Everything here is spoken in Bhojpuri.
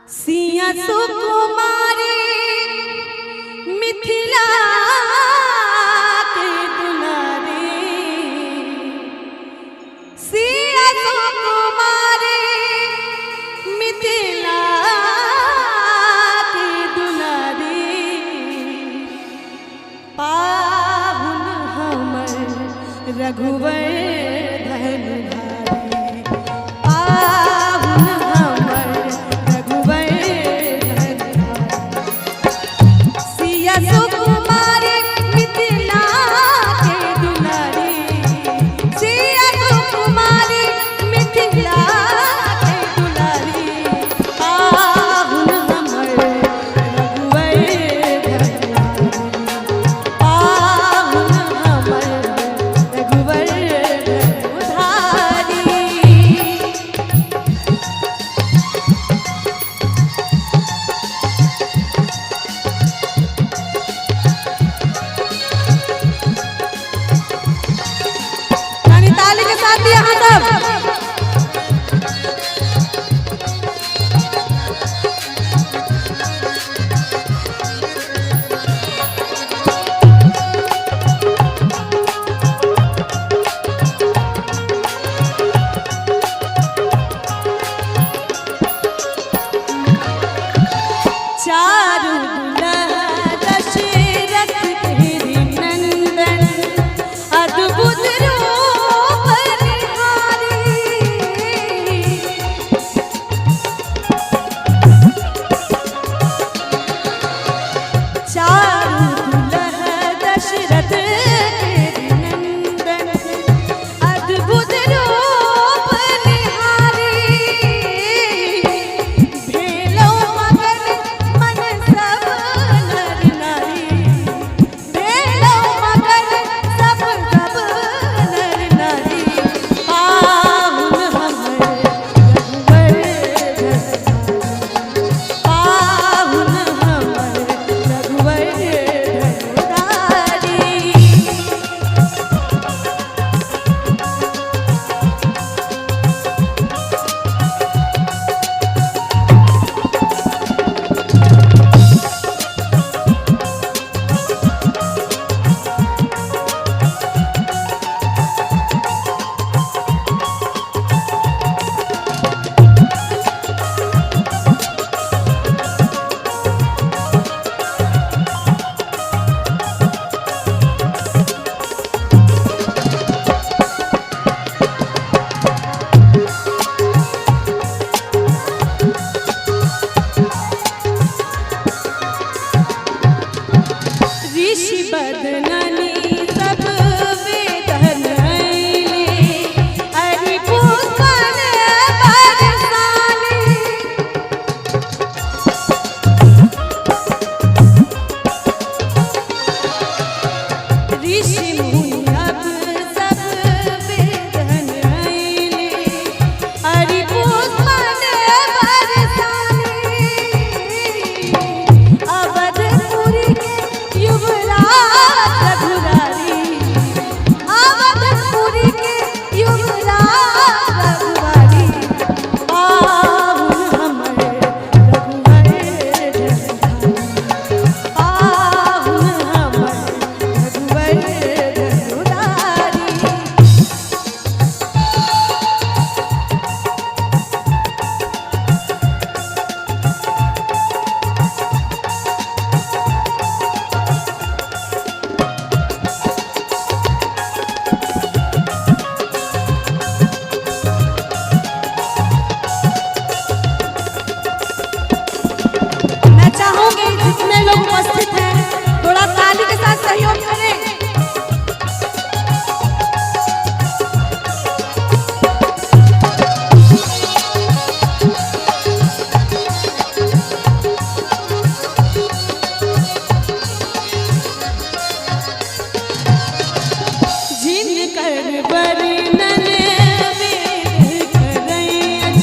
सिया सुकुमारी मिथिला के दुलारी, सिया सुकुमारी मिथिला के दुलारी, पाहुन हमर रघुवर धनुधारी, पाहुन हमर रघुवर सिया सुकुमारी मिथिला के दुलारी, सिया सुकुमारी मिथिला के दुलारी, पाहुन हमर रघुवर धनुधारी, पाहुन हमर रघुवर धनुधारी। ताली के साथ भी यहाँ सब चारू दुल्हा दशरथ तेरी नंदन, अद्भुत रूप निहारी, चारू दुल्हा दशरथ तेरी नंदन, अद्भुत रूप निहारी, भेलो मगन मन सब नर नारी, भेलो मगन सब नर नारी, पाहुन हमर रघुवर धनुधारी, पाहुन हमर रघुवर धनुधारी। ऋषि बदननी सब वेदन अइले, हरि पुष्पन बरसाने, ऋषि मुनि अब सब वेदन अइले, हरि पुष्पन बरसाने, अवधपुरी के युवराज रघुरारी, अवधपुरी के युवराज रघुरारी, पाहुन हमर रघुवर धनुधारी, पाहुन हमर रघुवर धनुधारी। मैं चाहूंगी जितने लोग उपस्थित हैं थोड़ा ताली के साथ सहयोग करें। जिनकर वर्णन वेद करैं अज,